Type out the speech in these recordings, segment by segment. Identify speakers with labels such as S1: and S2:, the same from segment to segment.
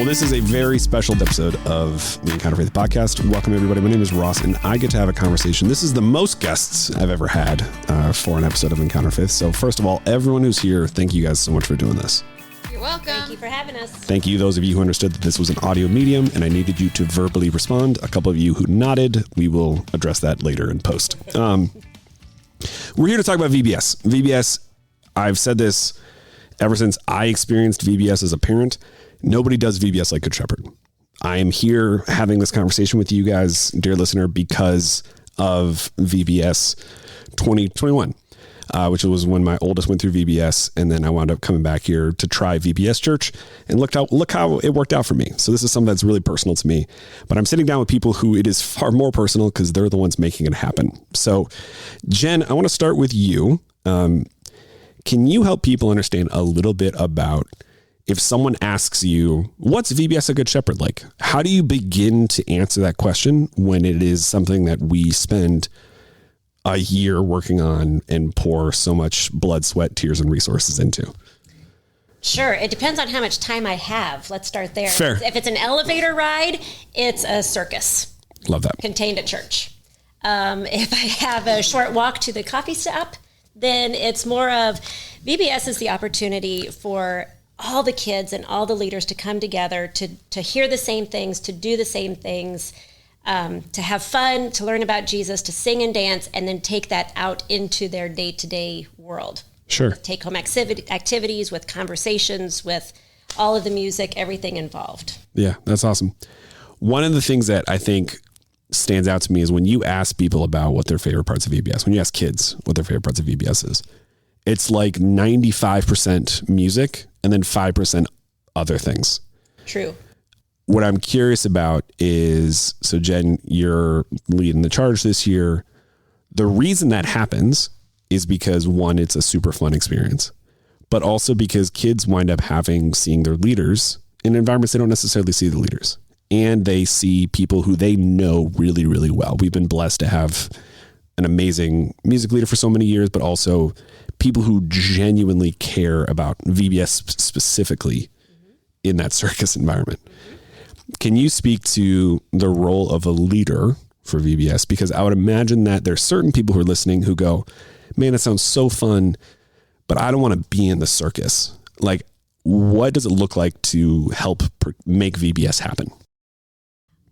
S1: Well, this is a very special episode of the Encounter Faith podcast. Welcome, everybody. My name is Ross, and I get to have a conversation. This is the most guests I've ever had for an episode of Encounter Faith. So first of all, everyone who's here, thank you guys so much for doing this.
S2: You're welcome.
S3: Thank you for having us.
S1: Thank you, those of you who understood that this was an audio medium and I needed you to verbally respond. A couple of you who nodded, we will address that later in post. We're here to talk about VBS. VBS, I've said this ever since I experienced VBS as a parent. Nobody does VBS like Good Shepherd. I am here having this conversation with you guys, dear listener, because of VBS 2021, which was when my oldest went through VBS, and then I wound up coming back here to try VBS Church, and look how it worked out for me. So this is something that's really personal to me, but I'm sitting down with people who it is far more personal because they're the ones making it happen. So Jen, I want to start with you. Can you help people understand a little bit about, if someone asks you, what's VBS a Good Shepherd like? How do you begin to answer that question when it is something that we spend a year working on and pour so much blood, sweat, tears, and resources into?
S3: Sure. It depends on how much time I have. Let's start there.
S1: Fair.
S3: If it's an elevator ride, it's a circus.
S1: Love that.
S3: Contained at church. If I have a short walk to the coffee shop, then it's more of VBS is the opportunity for all the kids and all the leaders to come together to hear the same things, to do the same things, to have fun, to learn about Jesus, to sing and dance, and then take that out into their day-to-day world.
S1: Sure.
S3: With take-home activities, with conversations, with all of the music, everything involved.
S1: Yeah, that's awesome. One of the things that I think stands out to me is when you ask people about what their favorite parts of VBS, when you ask kids what their favorite parts of VBS is, it's like 95% music and then 5% other things.
S3: True.
S1: What I'm curious about is, so Jen, you're leading the charge this year. The reason that happens is because, one, it's a super fun experience, but also because kids wind up seeing their leaders in environments they don't necessarily see the leaders, and they see people who they know really, really well. We've been blessed to have an amazing music leader for so many years, but also people who genuinely care about VBS specifically in that circus environment. Can you speak to the role of a leader for VBS? Because I would imagine that there's certain people who are listening who go, man, that sounds so fun, but I don't want to be in the circus. Like, what does it look like to help make VBS happen?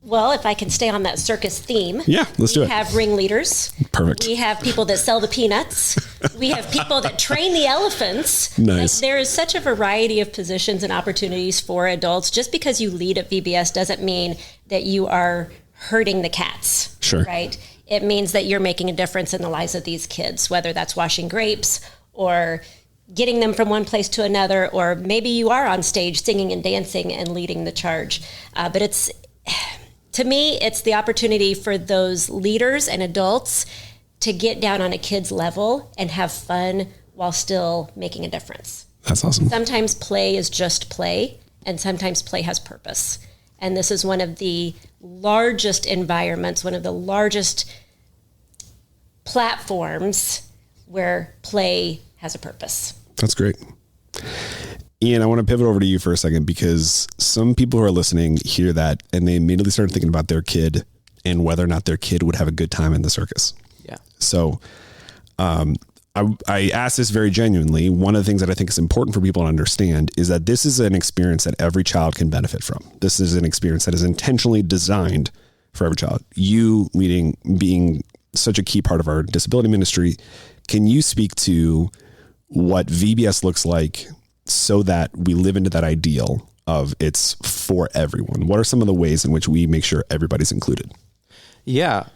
S3: Well, if I can stay on that circus theme.
S1: Yeah, let's do it.
S3: We have ringleaders.
S1: Perfect.
S3: We have people that sell the peanuts. We have people that train the elephants.
S1: Nice.
S3: Like, there is such a variety of positions and opportunities for adults. Just because you lead at VBS doesn't mean that you are herding the cats.
S1: Sure.
S3: Right? It means that you're making a difference in the lives of these kids, whether that's washing grapes or getting them from one place to another, or maybe you are on stage singing and dancing and leading the charge. But to me, it's the opportunity for those leaders and adults to get down on a kid's level and have fun while still making a difference.
S1: That's awesome.
S3: Sometimes play is just play, and sometimes play has purpose. And this is one of the largest environments, one of the largest platforms where play has a purpose.
S1: That's great. Ian, I want to pivot over to you for a second, because some people who are listening hear that and they immediately start thinking about their kid and whether or not their kid would have a good time in the circus.
S2: Yeah.
S1: So I ask this very genuinely. One of the things that I think is important for people to understand is that this is an experience that every child can benefit from. This is an experience that is intentionally designed for every child. You being such a key part of our disability ministry, can you speak to what VBS looks like so that we live into that ideal of it's for everyone? What are some of the ways in which we make sure everybody's included?
S2: Yeah.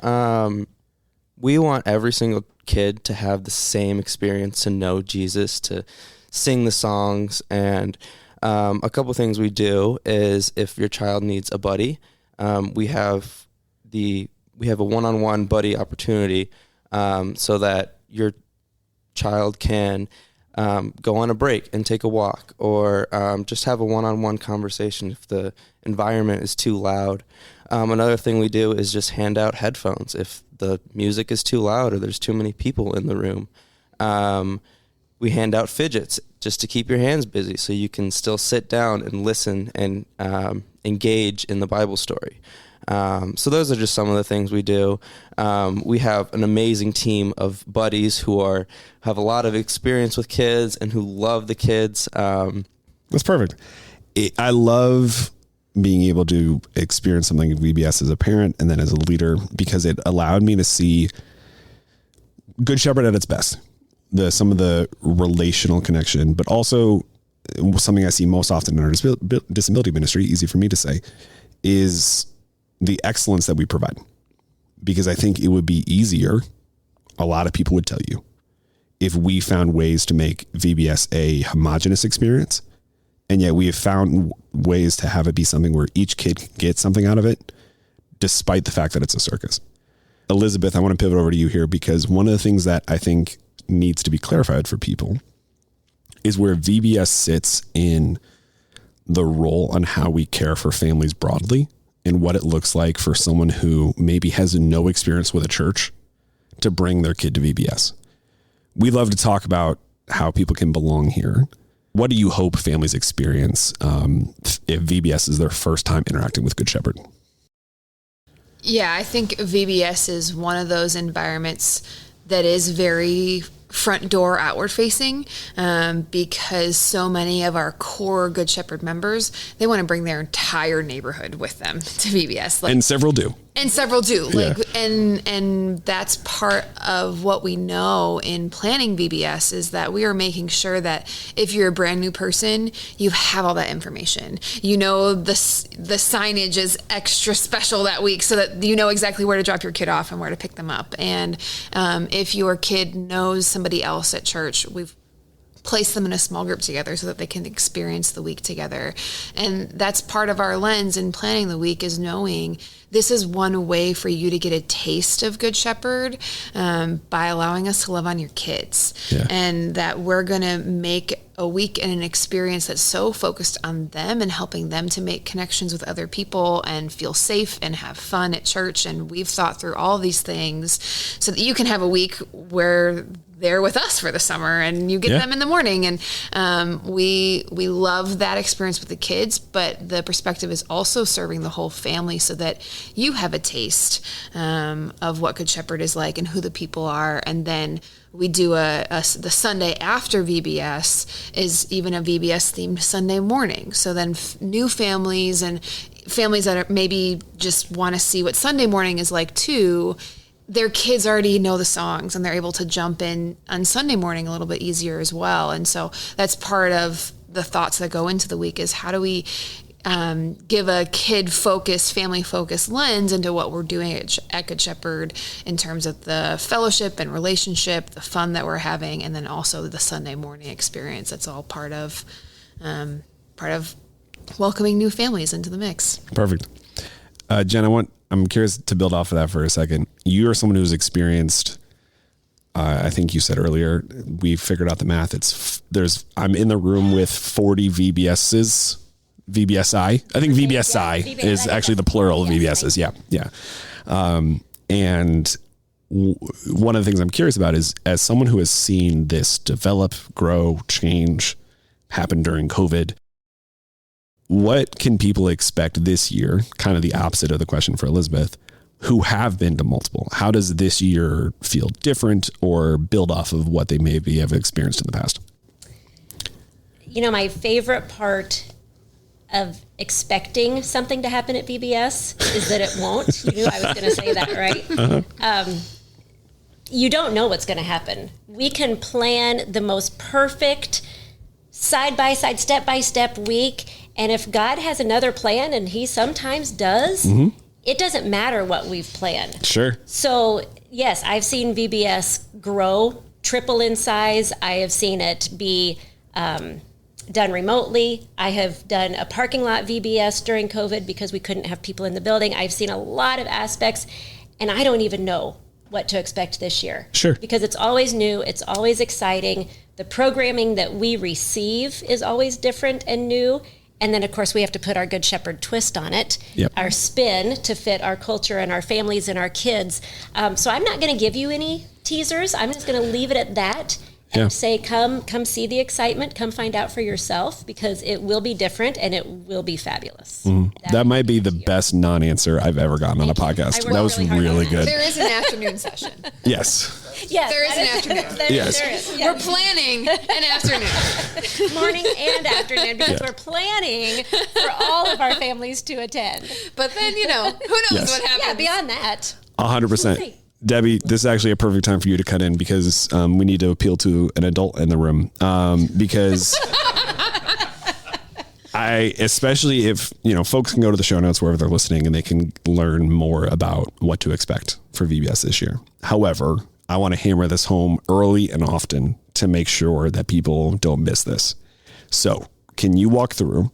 S2: We want every single kid to have the same experience, to know Jesus, to sing the songs. And a couple things we do is, if your child needs a buddy, we have a one-on-one buddy opportunity, so that your child can go on a break and take a walk, or just have a one-on-one conversation if the environment is too loud. Another thing we do is just hand out headphones if the music is too loud or there's too many people in the room. we hand out fidgets just to keep your hands busy so you can still sit down and listen and engage in the Bible story. So those are just some of the things we do. We have an amazing team of buddies who have a lot of experience with kids and who love the kids.
S1: That's perfect. I love being able to experience something at VBS as a parent and then as a leader, because it allowed me to see Good Shepherd at its best. Some of the relational connection, but also something I see most often in our disability ministry, easy for me to say, is the excellence that we provide. Because I think it would be easier, a lot of people would tell you, if we found ways to make VBS a homogenous experience. And yet we have found ways to have it be something where each kid gets something out of it, despite the fact that it's a circus. Elisabeth, I want to pivot over to you here, because one of the things that I think needs to be clarified for people is where VBS sits in the role on how we care for families broadly, and what it looks like for someone who maybe has no experience with a church to bring their kid to VBS. We love to talk about how people can belong here. What do you hope families experience if VBS is their first time interacting with Good Shepherd?
S4: Yeah, I think VBS is one of those environments that is very front door outward facing, because so many of our core Good Shepherd members, they want to bring their entire neighborhood with them to VBS.
S1: And several do.
S4: Yeah. And that's part of what we know in planning VBS, is that we are making sure that if you're a brand new person, you have all that information. You know, the signage is extra special that week so that you know exactly where to drop your kid off and where to pick them up. And if your kid knows somebody else at church, we've place them in a small group together so that they can experience the week together. And that's part of our lens in planning the week, is knowing this is one way for you to get a taste of Good Shepherd by allowing us to love on your kids. Yeah. And that we're going to make a week and an experience that's so focused on them and helping them to make connections with other people and feel safe and have fun at church. And we've thought through all these things so that you can have a week where they're with us for the summer and you get them in the morning. And we love that experience with the kids, but the perspective is also serving the whole family so that you have a taste of what Good Shepherd is like and who the people are. And then we do the Sunday after VBS is even a VBS themed Sunday morning. So then new families and families that are maybe just want to see what Sunday morning is like too, their kids already know the songs and they're able to jump in on Sunday morning a little bit easier as well. And so that's part of the thoughts that go into the week, is how do we give a kid-focused, family-focused lens into what we're doing at Good Shepherd in terms of the fellowship and relationship, the fun that we're having, and then also the Sunday morning experience. That's all part of welcoming new families into the mix.
S1: Perfect. Jenn, I'm curious to build off of that for a second. You are someone who's experienced, I think you said earlier, we figured out the math. I'm in the room with 40 VBSs. VBSI. I think VBSI is actually the plural of VBSs. Yeah. And one of the things I'm curious about is, as someone who has seen this develop, grow, change, happen during COVID, what can people expect this year? Kind of the opposite of the question for Elisabeth, who have been to multiple. How does this year feel different or build off of what they maybe have experienced in the past?
S3: You know, my favorite part of expecting something to happen at VBS is that it won't. You knew I was going to say that, right? Uh-huh. You don't know what's going to happen. We can plan the most perfect side-by-side, step-by-step week, and if God has another plan, and he sometimes does, it doesn't matter what we've planned.
S1: Sure.
S3: So, yes, I've seen VBS grow, triple in size. I have seen it be done remotely. I have done a parking lot VBS during COVID because we couldn't have people in the building. I've seen a lot of aspects, and I don't even know what to expect this year.
S1: Sure.
S3: Because it's always new. It's always exciting. The programming that we receive is always different and new. And then, of course, we have to put our Good Shepherd twist on it, our spin to fit our culture and our families and our kids. So I'm not going to give you any teasers. I'm just going to leave it at that.
S1: Yeah.
S3: and say, come see the excitement, come find out for yourself, because it will be different and it will be fabulous.
S1: That might be the best non-answer I've ever gotten on a podcast. That was really good.
S4: There is an afternoon session.
S1: Yes.
S3: Yes,
S4: There is an afternoon.
S1: Yes.
S3: There is.
S4: We're planning an afternoon.
S3: Morning and afternoon, because we're planning for all of our families to attend.
S4: But then, who knows what happens.
S3: Yeah, beyond that.
S1: 100%. Debbie, this is actually a perfect time for you to cut in, because we need to appeal to an adult in the room. Because especially if, folks can go to the show notes wherever they're listening and they can learn more about what to expect for VBS this year. However, I want to hammer this home early and often to make sure that people don't miss this. So can you walk through,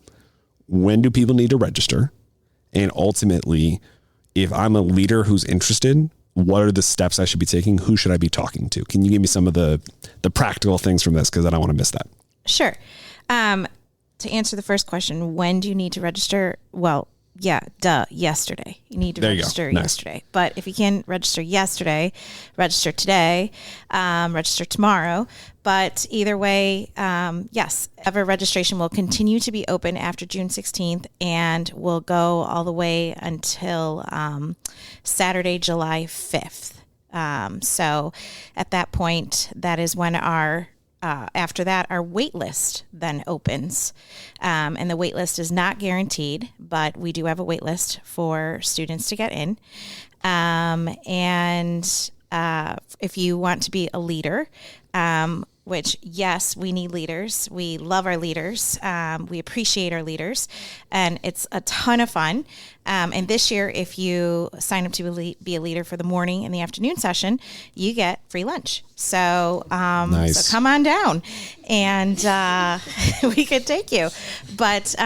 S1: when do people need to register? And ultimately, if I'm a leader who's interested, what are the steps I should be taking? Who should I be talking to? Can you give me some of the practical things from this? Because I don't want to miss that.
S5: Sure. To answer the first question, when do you need to register? Well, yesterday. You need to register yesterday. But if you can register yesterday, register today, register tomorrow. But either way, yes, ever registration will continue to be open after June 16th and will go all the way until Saturday, July 5th. So at that point, that is when after that, our wait list then opens. And the wait list is not guaranteed, but we do have a wait list for students to get in. And if you want to be a leader, which, yes, we need leaders. We love our leaders. We appreciate our leaders. And it's a ton of fun. And this year, if you sign up to be a leader for the morning and the afternoon session, you get free lunch. So,
S1: nice.
S5: So come on down and we could take you. But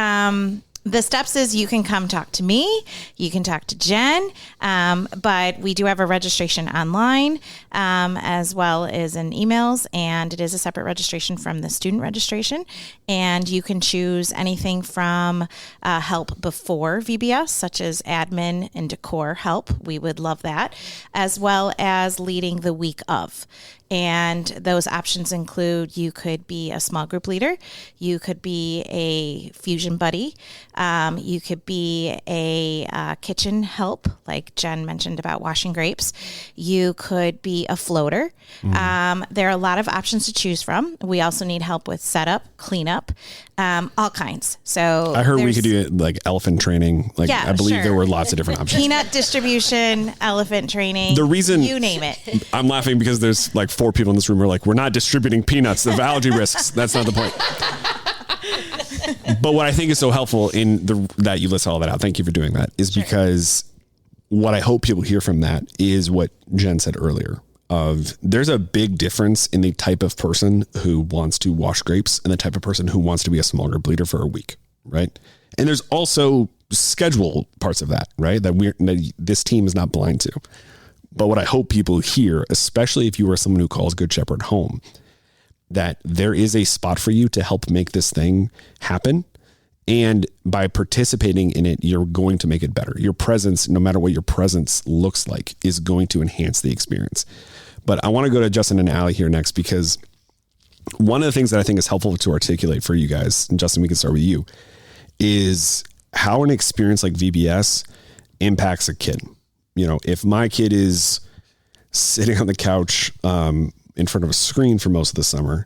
S5: the steps is you can come talk to me, you can talk to Jen, but we do have a registration online as well as in emails, and it is a separate registration from the student registration. And you can choose anything from help before VBS, such as admin and decor help. We would love that, as well as leading the week of. And those options include, you could be a small group leader, you could be a fusion buddy, you could be a kitchen help, like Jen mentioned about washing grapes. You could be a floater. There are a lot of options to choose from. We also need help with setup, cleanup, all kinds. So
S1: I heard we could do like elephant training. I believe there were lots of different options.
S5: Peanut distribution, elephant traiing.
S1: The reason
S5: you name it.
S1: I'm laughing because there's like 4 people in this room who are like, we're not distributing peanuts. The allergy risks. That's not the point. But what I think is so helpful that you list all that out, thank you for doing that, is because what I hope people hear from that is what Jen said earlier. There's a big difference in the type of person who wants to wash grapes and the type of person who wants to be a small group leader for a week, right? And there's also schedule parts of that, right? That this team is not blind to. But what I hope people hear, especially if you are someone who calls Good Shepherd home, that there is a spot for you to help make this thing happen. And by participating in it, you're going to make it better. Your presence, no matter what your presence looks like, is going to enhance the experience. But I want to go to Justin and Allie here next, because one of the things that I think is helpful to articulate for you guys, and Justin, we can start with you, is how an experience like VBS impacts a kid. If my kid is sitting on the couch in front of a screen for most of the summer,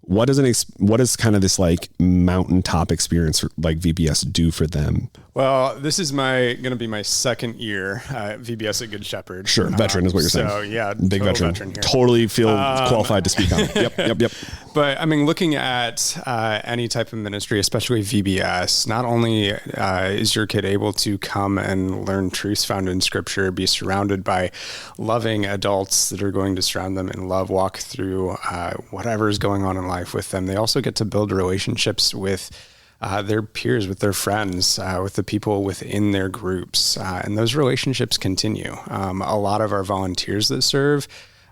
S1: what does kind of this like mountaintop experience for, like VBS do for them?
S6: Well, this is going to be my second year at VBS at Good Shepherd.
S1: Sure, veteran is what you're saying.
S6: So yeah,
S1: big veteran here. Totally feel qualified to speak on it. Yep.
S6: But I mean, looking at any type of ministry, especially VBS, not only is your kid able to come and learn truths found in Scripture, be surrounded by loving adults that are going to surround them in love, walk through whatever is going on in life with them. They also get to build relationships with their peers, with their friends, with the people within their groups. And those relationships continue. A lot of our volunteers that serve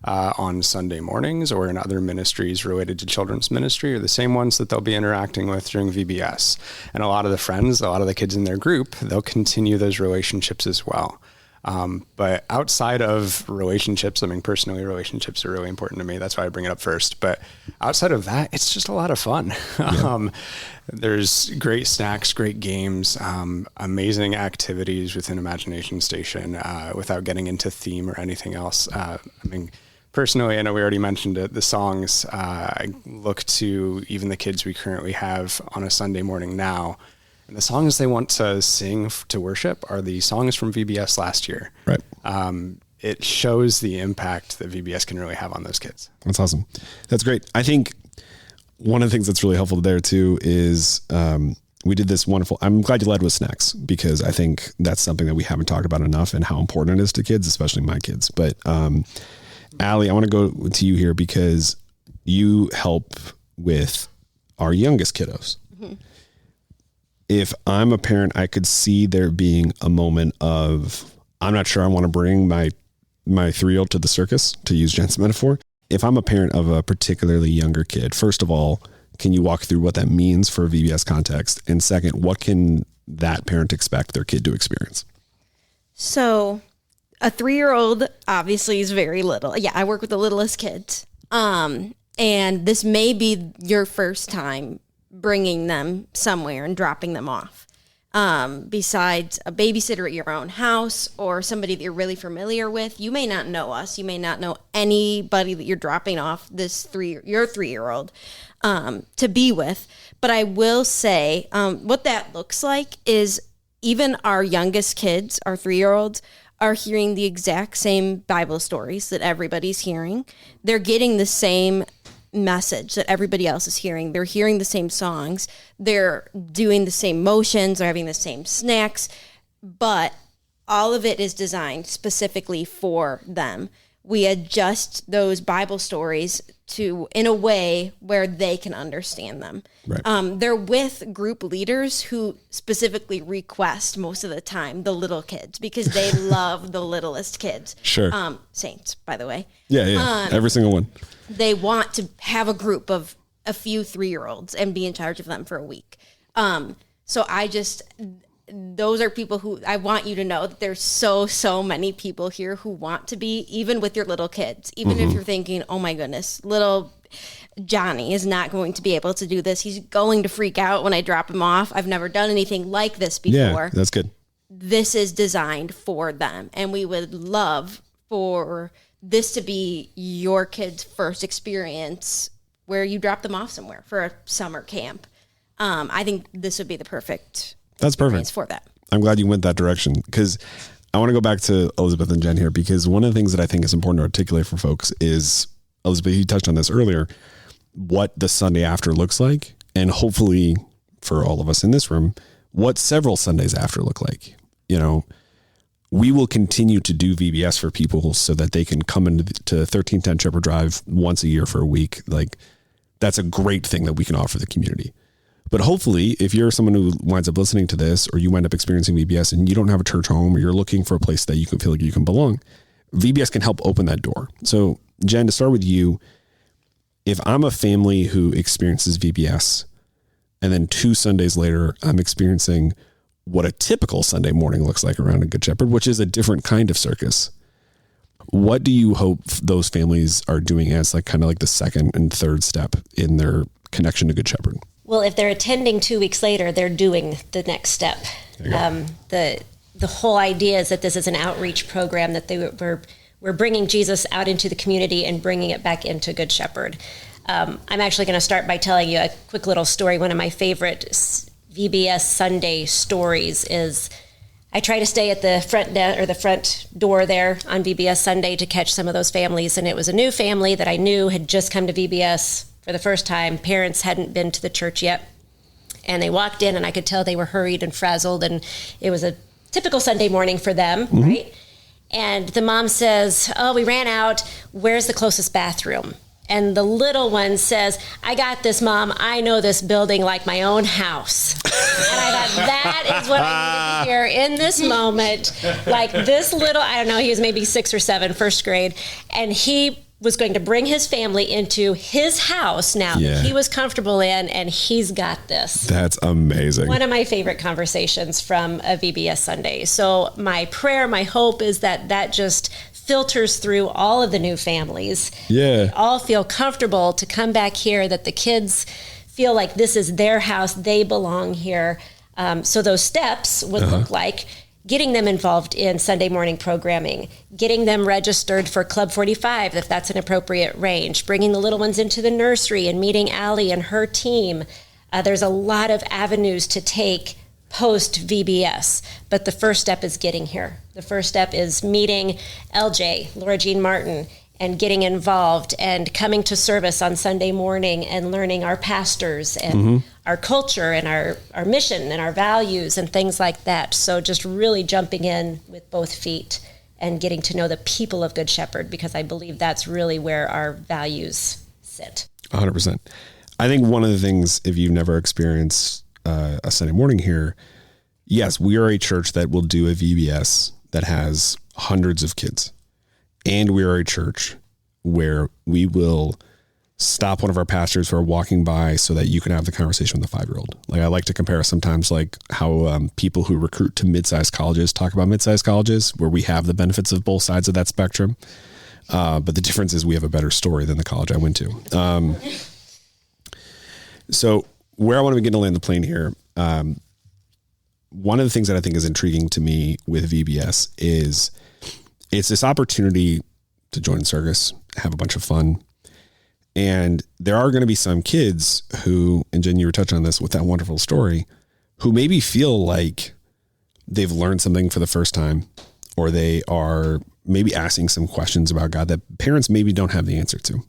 S6: on Sunday mornings or in other ministries related to children's ministry are the same ones that they'll be interacting with during VBS. And a lot of the friends, a lot of the kids in their group, they'll continue those relationships as well. But outside of relationships, I mean, personally, relationships are really important to me. That's why I bring it up first. But outside of that, it's just a lot of fun. Yeah. There's great snacks, great games, amazing activities within Imagination Station without getting into theme or anything else. I mean, personally, I know we already mentioned it, the songs, I look to even the kids we currently have on a Sunday morning now. And the songs they want to sing to worship are the songs from VBS last year.
S1: Right.
S6: It shows the impact that VBS can really have on those kids.
S1: That's awesome. That's great. I think one of the things that's really helpful there too is we did this wonderful, I'm glad you led with snacks, because I think that's something that we haven't talked about enough and how important it is to kids, especially my kids. But Allie, I want to go to you here because you help with our youngest kiddos. Mm-hmm. If I'm a parent, I could see there being a moment of, I'm not sure I want to bring my 3-year-old to the circus, to use Jen's metaphor. If I'm a parent of a particularly younger kid, first of all, can you walk through what that means for a VBS context? And second, what can that parent expect their kid to experience?
S7: So a 3-year-old obviously is very little. Yeah, I work with the littlest kids. And this may be your first time bringing them somewhere and dropping them off. Besides a babysitter at your own house or somebody that you're really familiar with, you may not know us. You may not know anybody that you're dropping off your 3-year-old to be with. But I will say what that looks like is even our youngest kids, our 3-year-olds, are hearing the exact same Bible stories that everybody's hearing. They're getting the same message that everybody else is hearing. They're hearing the same songs. They're doing the same motions. They're having the same snacks. But all of it is designed specifically for them. We adjust those Bible stories in a way where they can understand them. Right. They're with group leaders who specifically request most of the time the little kids because they love the littlest kids.
S1: Sure.
S7: Saints, by the way.
S1: Yeah. Every single one.
S7: They want to have a group of a few 3-year-olds and be in charge of them for a week. So those are people who I want you to know that there's so many people here who want to be, even with your little kids, even if you're thinking, oh my goodness, little Johnny is not going to be able to do this. He's going to freak out when I drop him off. I've never done anything like this before.
S1: Yeah, that's good.
S7: This is designed for them. And we would love for this to be your kid's first experience where you drop them off somewhere for a summer camp. I think this would be the perfect
S1: That's perfect
S7: for that.
S1: I'm glad you went that direction because I want to go back to Elisabeth and Jenn here because one of the things that I think is important to articulate for folks is, Elisabeth, you touched on this earlier, what the Sunday after looks like, and hopefully for all of us in this room, what several Sundays after look like. You know, we will continue to do VBS for people so that they can come into 1310 Shepherd Drive once a year for a week. Like, that's a great thing that we can offer the community. But hopefully, if you're someone who winds up listening to this or you wind up experiencing VBS and you don't have a church home or you're looking for a place that you can feel like you can belong, VBS can help open that door. So, Jenn, to start with you, if I'm a family who experiences VBS and then 2 Sundays later, I'm experiencing what a typical Sunday morning looks like around a Good Shepherd, which is a different kind of circus. What do you hope those families are doing as like kind of like the second and third step in connection to Good Shepherd?
S3: Well, if they're attending 2 weeks later, they're doing the next step. The whole idea is that this is an outreach program that we're bringing Jesus out into the community and bringing it back into Good Shepherd. I'm actually going to start by telling you a quick little story. One of my favorite VBS Sunday stories is I try to stay at the front door there on VBS Sunday to catch some of those families, and it was a new family that I knew had just come to VBS for the first time. Parents hadn't been to the church yet, and they walked in, and I could tell they were hurried and frazzled, and it was a typical Sunday morning for them, right? And the mom says, "Oh, we ran out. Where's the closest bathroom?" And the little one says, "I got this, Mom. I know this building like my own house." And I thought, that is what I needed to hear in this moment. Like this little, I don't know, he was maybe 6 or 7, first grade. And he was going to bring his family into his house now that he was comfortable in, and he's got this.
S1: That's amazing.
S3: One of my favorite conversations from a VBS Sunday. So my prayer, my hope is that just filters through all of the new families.
S1: Yeah.
S3: They all feel comfortable to come back here, that the kids feel like this is their house, they belong here. So those steps would look like getting them involved in Sunday morning programming, getting them registered for Club 45, if that's an appropriate range, bringing the little ones into the nursery and meeting Allie and her team. There's a lot of avenues to take post VBS, but the first step is getting here. The first step is meeting LJ, Laura Jean Martin, and getting involved and coming to service on Sunday morning and learning our pastors and our culture and our mission and our values and things like that. So just really jumping in with both feet and getting to know the people of Good Shepherd, because I believe that's really where our values sit.
S1: 100%. I think one of the things, if you've never experienced a Sunday morning here, yes, we are a church that will do a VBS that has hundreds of kids. And we are a church where we will stop one of our pastors who are walking by so that you can have the conversation with a 5-year-old. Like, I like to compare sometimes like how people who recruit to mid-sized colleges talk about mid-sized colleges, where we have the benefits of both sides of that spectrum. But the difference is we have a better story than the college I went to. So where I want to begin to land the plane here, one of the things that I think is intriguing to me with VBS is it's this opportunity to join circus, have a bunch of fun. And there are going to be some kids who, and Jen, you were touching on this with that wonderful story, who maybe feel like they've learned something for the first time, or they are maybe asking some questions about God that parents maybe don't have the answer to.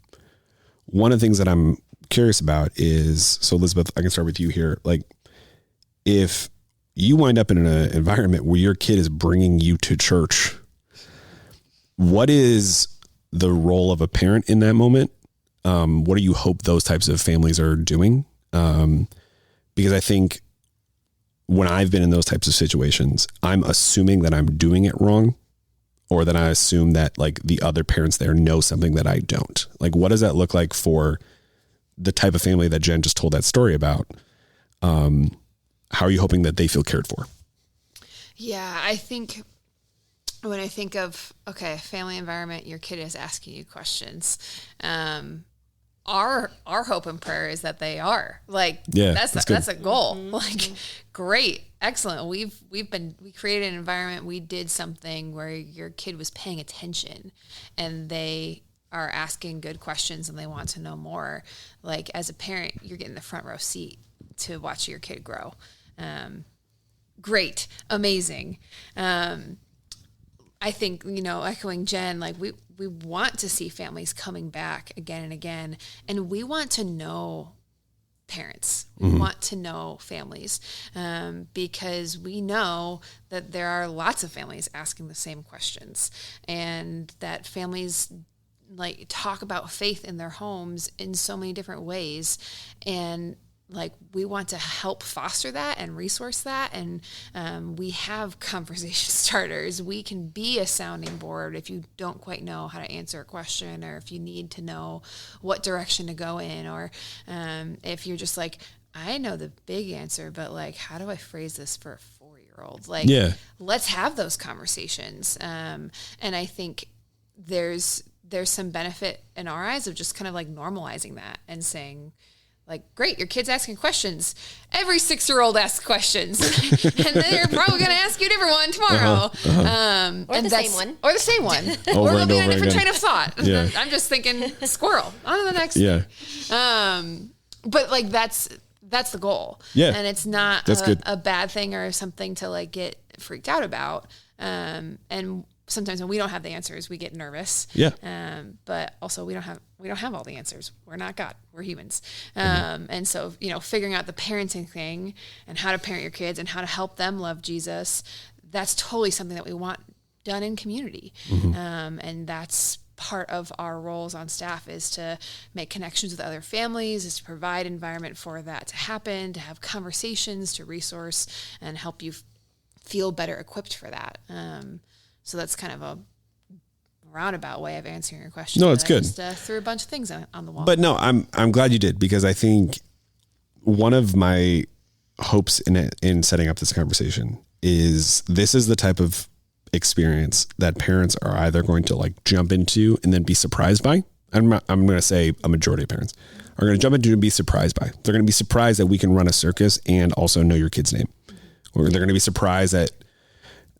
S1: One of the things that I'm curious about is, so Elisabeth, I can start with you here. Like, if you wind up in an environment where your kid is bringing you to church, what is the role of a parent in that moment? What do you hope those types of families are doing? Because I think when I've been in those types of situations, I'm assuming that I'm doing it wrong, or that I assume that like the other parents there know something that I don't. Like, what does that look like for the type of family that Jen just told that story about? How are you hoping that they feel cared for?
S4: Yeah, I think when I think of, okay, family environment, your kid is asking you questions. Our hope and prayer is that they are like, that's a goal. Like, great, excellent. We created an environment. We did something where your kid was paying attention and they are asking good questions and they want to know more. Like, as a parent, you're getting the front row seat to watch your kid grow. Great, amazing. I think, echoing Jen, like we want to see families coming back again and again, and we want to know parents. We want to know families, because we know that there are lots of families asking the same questions, and that families like talk about faith in their homes in so many different ways. And like, we want to help foster that and resource that. And we have conversation starters. We can be a sounding board if you don't quite know how to answer a question, or if you need to know what direction to go in, or if you're just like, I know the big answer, but like, how do I phrase this for a 4-year-old? Like, let's have those conversations. And I think there's some benefit in our eyes of just kind of like normalizing that and saying, like, great, your kid's asking questions. Every 6-year-old asks questions. And they're probably going to ask you a different one tomorrow.
S3: Or the same one.
S4: Or the same one. Or they'll be on a different train of thought. Yeah. I'm just thinking, squirrel, on to the next thing. But, like, that's the goal. Yeah. And it's not a bad thing or something to, like, get freaked out about. And sometimes when we don't have the answers, we get nervous. Yeah. But also we don't have all the answers. We're not God. We're humans. And so, figuring out the parenting thing and how to parent your kids and how to help them love Jesus, that's totally something that we want done in community. And that's part of our roles on staff, is to make connections with other families, is to provide environment for that to happen, to have conversations, to resource and help you feel better equipped for that. So that's kind of a roundabout way of answering your question.
S1: No, it's good.
S4: I just threw a bunch of things on the wall.
S1: But no, I'm glad you did, because I think one of my hopes in setting up this conversation is this is the type of experience that parents are either going to like jump into and then be surprised by. I'm going to say a majority of parents are going to jump into and be surprised by. They're going to be surprised that we can run a circus and also know your kid's name. Or they're going to be surprised at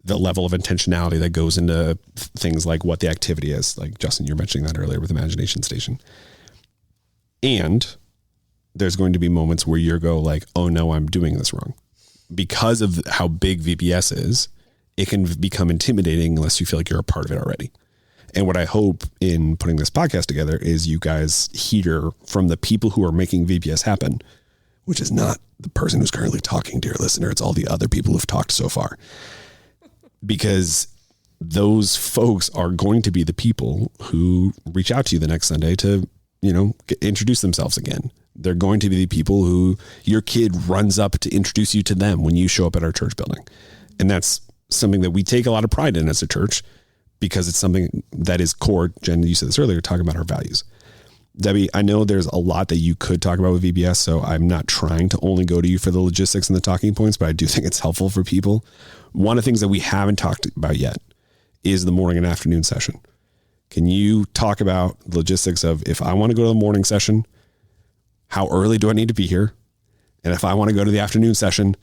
S1: the level of intentionality that goes into things like what the activity is. Like Justin, you were mentioning that earlier with Imagination Station. And there's going to be moments where you go like, oh no, I'm doing this wrong. Because of how big VBS is, it can become intimidating unless you feel like you're a part of it already. And what I hope in putting this podcast together is you guys hear from the people who are making VBS happen, which is not the person who's currently talking, dear listener. It's all the other people who've talked so far. Because those folks are going to be the people who reach out to you the next Sunday to, introduce themselves again. They're going to be the people who your kid runs up to introduce you to them when you show up at our church building. And that's something that we take a lot of pride in as a church, because it's something that is core. Jen, you said this earlier, talking about our values. Debbie, I know there's a lot that you could talk about with VBS, so I'm not trying to only go to you for the logistics and the talking points, but I do think it's helpful for people. One of the things that we haven't talked about yet is the morning and afternoon session. Can you talk about the logistics of, if I want to go to the morning session, how early do I need to be here? And if I want to go to the afternoon session,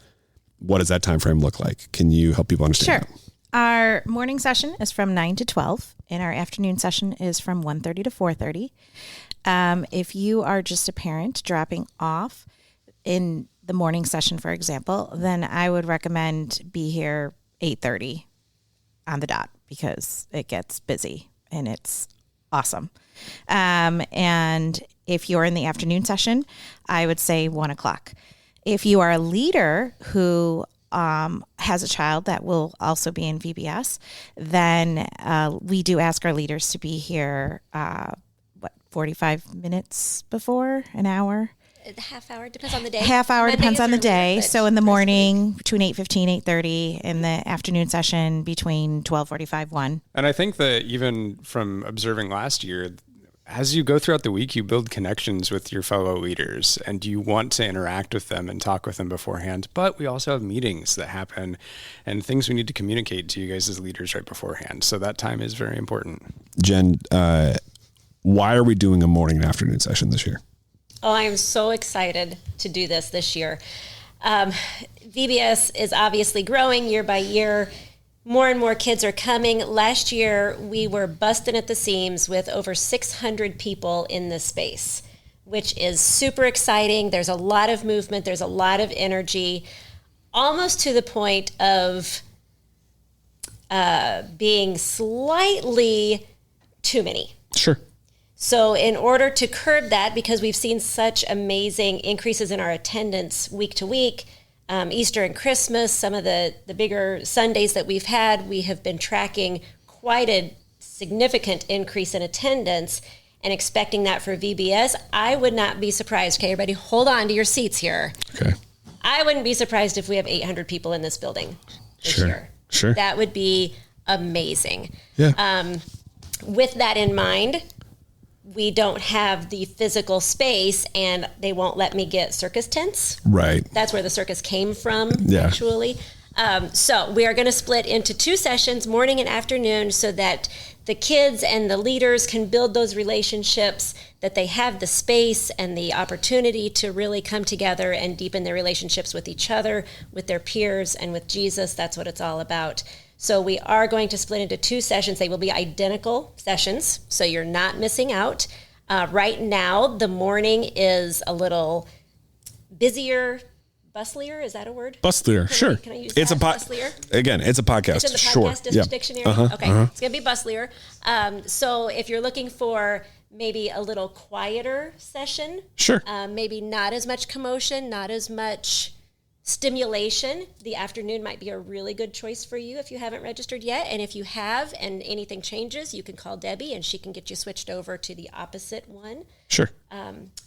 S1: what does that time frame look like? Can you help people understand
S5: that? Our morning session is from 9 to 12, and our afternoon session is from 1:30 to 4:30. If you are just a parent dropping off in the morning session, for example, then I would recommend be here 8:30 on the dot, because it gets busy and it's awesome. And if you're in the afternoon session, I would say 1 o'clock. If you are a leader who has a child that will also be in VBS, then we do ask our leaders to be here, 45 minutes before, an hour?
S3: A half hour, depends on the day.
S5: Half hour, depends on the day. So in the morning,
S3: week,
S5: between 8:15, 8:30, in the afternoon session, between 12:45, 1.
S6: And I think that even from observing last year, as you go throughout the week, you build connections with your fellow leaders and you want to interact with them and talk with them beforehand. But we also have meetings that happen and things we need to communicate to you guys as leaders right beforehand. So that time is very important.
S1: Jen, why are we doing a morning and afternoon session this year?
S3: Oh, I am so excited to do this year. VBS is obviously growing year by year. More and more kids are coming. Last year, we were busting at the seams with over 600 people in this space, which is super exciting. There's a lot of movement. There's a lot of energy, almost to the point of being slightly too many.
S1: Sure.
S3: So in order to curb that, because we've seen such amazing increases in our attendance week to week, Easter and Christmas, some of the bigger Sundays that we've had, we have been tracking quite a significant increase in attendance and expecting that for VBS. I would not be surprised. Okay, everybody hold on to your seats here.
S1: Okay.
S3: I wouldn't be surprised if we have 800 people in this building this year.
S1: Sure.
S3: That would be amazing.
S1: Yeah.
S3: With that in mind, we don't have the physical space and they won't let me get circus tents.
S1: Right.
S3: That's where the circus came from,
S1: Yeah.
S3: actually. So we are going to split into 2 sessions, morning and afternoon, so that the kids and the leaders can build those relationships, that they have the space and the opportunity to really come together and deepen their relationships with each other, with their peers, and with Jesus. That's what it's all about. So we are going to split into 2 sessions. They will be identical sessions, so you're not missing out. Right now, the morning is a little busier. Bustlier, is that a word?
S1: Bustlier, sure.
S3: Can I use
S1: it's
S3: that?
S1: Bustlier? Again, it's a podcast.
S3: It's in the
S1: sure.
S3: podcast dictionary? Okay, it's going to be bustlier. So if you're looking for maybe a little quieter session,
S1: sure.
S3: Maybe not as much commotion, not as much stimulation, the afternoon might be a really good choice for you if you haven't registered yet. And if you have and anything changes, you can call Debbie and she can get you switched over to the opposite one.
S1: Sure.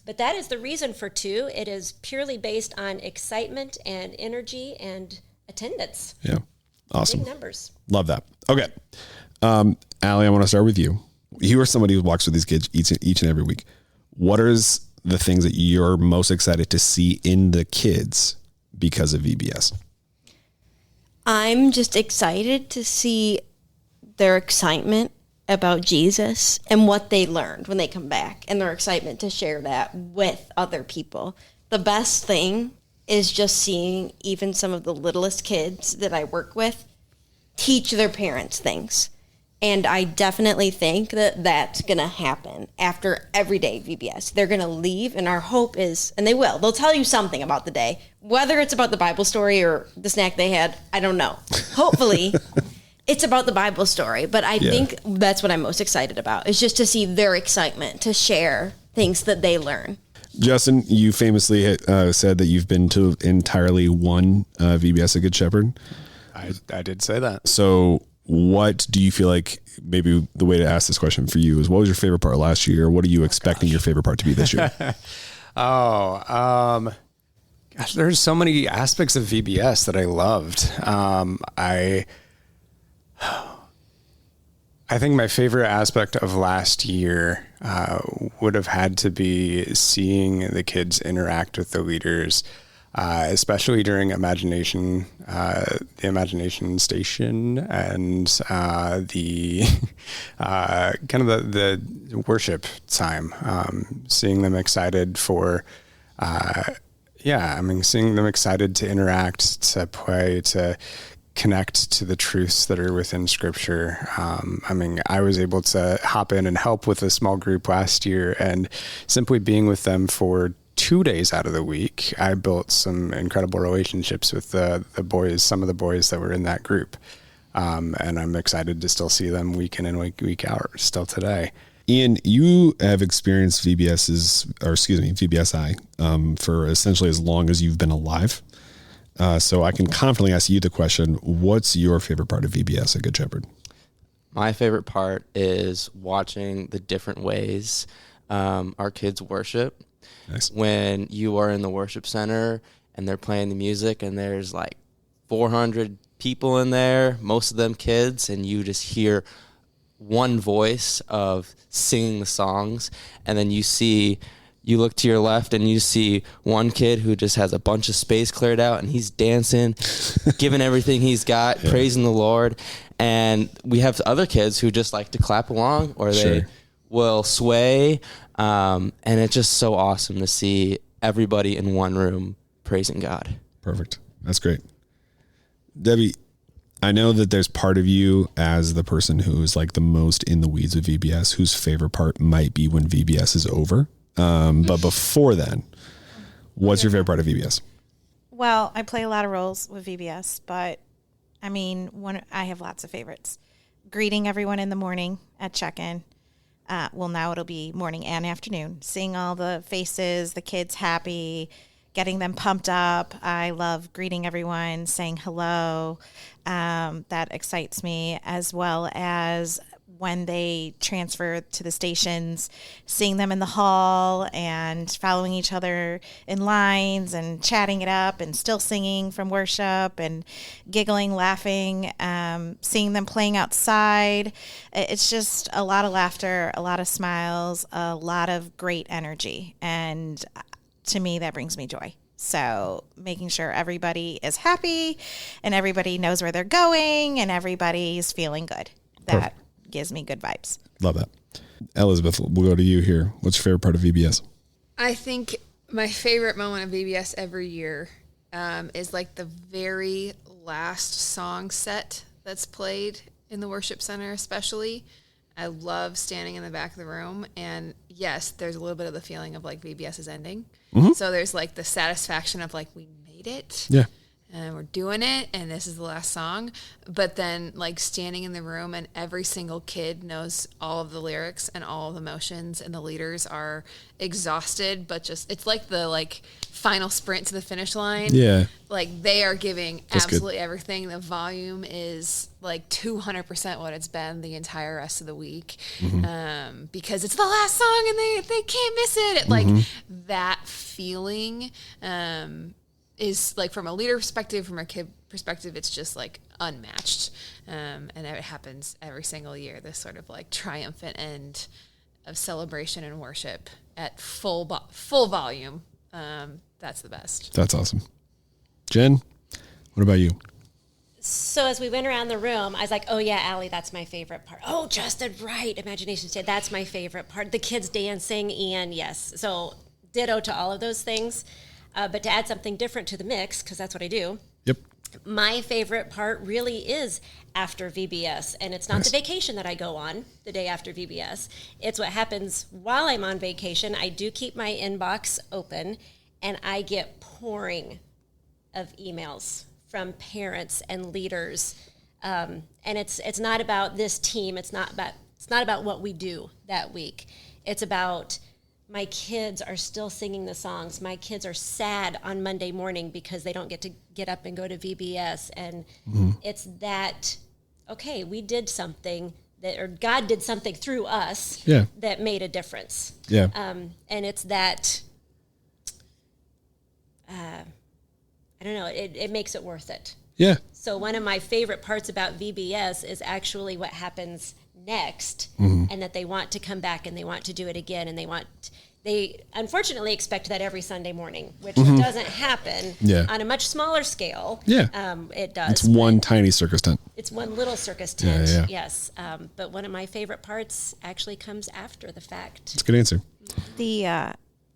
S3: But that is the reason for 2. It is purely based on excitement and energy and attendance.
S1: Yeah. Awesome.
S3: Big numbers.
S1: Love that. Okay. Allie, I want to start with you. You are somebody who walks with these kids each and every week. What are the things that you're most excited to see in the kids because of VBS?
S7: I'm just excited to see their excitement about Jesus and what they learned when they come back, and their excitement to share that with other people. The best thing is just seeing even some of the littlest kids that I work with teach their parents things. And I definitely think that that's going to happen after every day VBS. They're going to leave, and our hope is, and they'll tell you something about the day. Whether it's about the Bible story or the snack they had, I don't know. Hopefully, it's about the Bible story. But I think that's what I'm most excited about, is just to see their excitement to share things that they learn.
S1: Justin, you famously said that you've been to entirely one VBS, A Good Shepherd.
S6: I did say that.
S1: So what do you feel like, maybe the way to ask this question for you is, what was your favorite part last year? What are you expecting your favorite part to be this year?
S6: Gosh, there's so many aspects of VBS that I loved. I think my favorite aspect of last year would have had to be seeing the kids interact with the leaders, especially during the imagination station, and the kind of the worship time. Seeing them excited for, seeing them excited to interact, to play, to connect to the truths that are within Scripture. I was able to hop in and help with a small group last year, and simply being with them for 2 days out of the week, I built some incredible relationships with the boys, some of the boys that were in that group. And I'm excited to still see them week in and week out still today.
S1: Ian, you have experienced VBSI for essentially as long as you've been alive. So I can confidently ask you the question, what's your favorite part of VBS, A Good Shepherd?
S2: My favorite part is watching the different ways our kids worship.
S1: Nice.
S2: When you are in the worship center and they're playing the music and there's like 400 people in there, most of them kids, and you just hear one voice of singing the songs, and then you look to your left and you see one kid who just has a bunch of space cleared out and he's dancing, giving everything he's got, praising the Lord. And we have other kids who just like to clap along, or they will sway. And it's just so awesome to see everybody in one room praising God.
S1: Perfect. That's great. Debbie, I know that there's part of you as the person who's like the most in the weeds with VBS, whose favorite part might be when VBS is over. But before then, what's your favorite part of VBS?
S5: Well, I play a lot of roles with VBS, but I have lots of favorites. Greeting everyone in the morning at check-in. Now it'll be morning and afternoon. Seeing all the faces, the kids happy, getting them pumped up. I love greeting everyone, saying hello. That excites me, as well as when they transfer to the stations, seeing them in the hall and following each other in lines and chatting it up and still singing from worship and giggling, laughing, seeing them playing outside. It's just a lot of laughter, a lot of smiles, a lot of great energy. And to me, that brings me joy. So making sure everybody is happy and everybody knows where they're going and everybody's feeling good. That gives me good vibes.
S1: Love that. Elisabeth, we'll go to you here. What's your favorite part of VBS?
S4: I think my favorite moment of VBS every year is like the very last song set that's played in the worship center, especially. I love standing in the back of the room, and yes, there's a little bit of the feeling of like VBS is ending. Mm-hmm. So there's like the satisfaction of like, we made it.
S1: Yeah.
S4: And we're doing it, and this is the last song. But then, like, standing in the room, and every single kid knows all of the lyrics and all of the motions, and the leaders are exhausted, but it's like the, like, final sprint to the finish line.
S1: Yeah.
S4: Like, they are giving
S1: That's
S4: absolutely
S1: good.
S4: everything. The volume is, like, 200% what it's been the entire rest of the week. Mm-hmm. Because it's the last song, and they can't miss it. Like, that feeling, is like from a leader perspective, from a kid perspective, it's just like unmatched. And it happens every single year, this sort of like triumphant end of celebration and worship at full volume. That's the best.
S1: That's awesome. Jen, what about you?
S3: So as we went around the room, I was like, oh yeah, Allie, that's my favorite part. Oh, Justin, right. Imagination Day, that's my favorite part. The kids dancing, and yes. So ditto to all of those things. But to add something different to the mix, because that's what I do.
S1: Yep.
S3: My favorite part really is after VBS. And it's not the vacation that I go on the day after VBS. It's what happens while I'm on vacation. I do keep my inbox open, and I get pouring of emails from parents and leaders, and it's not about this team. It's not about what we do that week. It's about my kids are still singing the songs. My kids are sad on Monday morning because they don't get to get up and go to VBS, and it's that. Okay, we did something that, or God did something through us that made a difference.
S1: Yeah,
S3: and it's that. I don't know, it makes it worth it.
S1: Yeah.
S3: So one of my favorite parts about VBS is actually what happens next, and that they want to come back and they want to do it again, and they unfortunately expect that every Sunday morning, which doesn't happen on a much smaller scale.
S1: Yeah.
S3: It does.
S1: It's one tiny circus tent.
S3: It's one little circus tent,
S1: Yeah.
S3: yes. But one of my favorite parts actually comes after the fact.
S1: That's a good answer.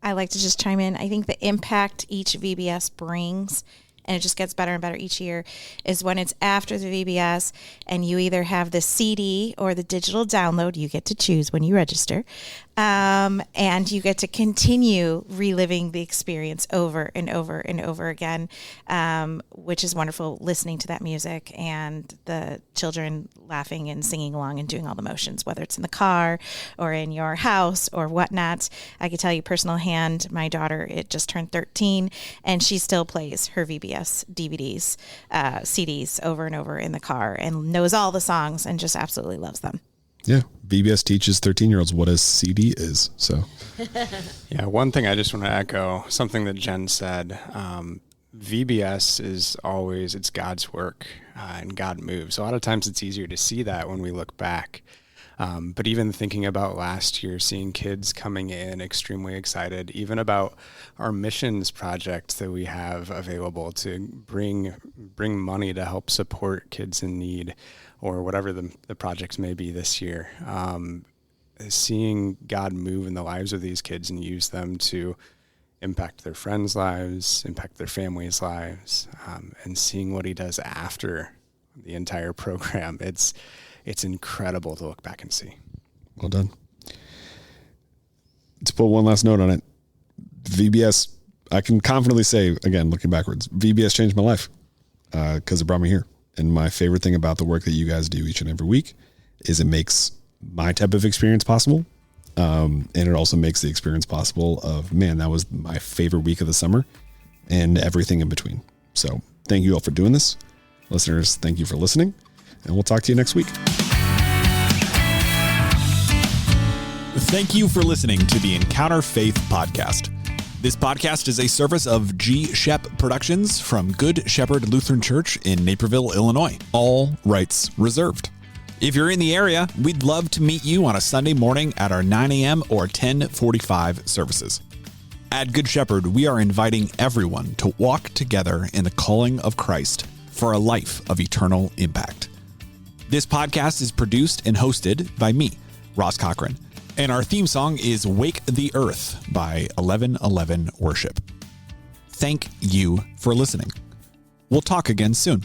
S5: I like to just chime in. I think the impact each VBS brings, and it just gets better and better each year, is when it's after the VBS and you either have the CD or the digital download. You get to choose when you register. And you get to continue reliving the experience over and over and over again, which is wonderful, listening to that music and the children laughing and singing along and doing all the motions, whether it's in the car or in your house or whatnot. I can tell you personal hand, my daughter, it just turned 13, and she still plays her VBS DVDs, CDs over and over in the car and knows all the songs and just absolutely loves them.
S1: Yeah, VBS teaches 13-year-olds what a CD is. So,
S6: yeah, one thing I just want to echo, something that Jen said. VBS is always, it's God's work, and God moves. A lot of times it's easier to see that when we look back. But even thinking about last year, seeing kids coming in extremely excited, even about our missions project that we have available to bring money to help support kids in need, or whatever the projects may be this year. Seeing God move in the lives of these kids and use them to impact their friends' lives, impact their families' lives, and seeing what he does after the entire program. It's incredible to look back and see.
S1: Well done. To put one last note on it, VBS, I can confidently say, again, looking backwards, VBS changed my life because it brought me here. And my favorite thing about the work that you guys do each and every week is it makes my type of experience possible. And it also makes the experience possible of, man, that was my favorite week of the summer and everything in between. So thank you all for doing this. Listeners, thank you for listening. And we'll talk to you next week.
S8: Thank you for listening to the Encounter Faith podcast. This podcast is a service of G. Shep Productions from Good Shepherd Lutheran Church in Naperville, Illinois. All rights reserved. If you're in the area, we'd love to meet you on a Sunday morning at our 9 a.m. or 10:45 services. At Good Shepherd, we are inviting everyone to walk together in the calling of Christ for a life of eternal impact. This podcast is produced and hosted by me, Ross Cochran, and our theme song is Wake the Earth by 1111 Worship. Thank you for listening. We'll talk again soon.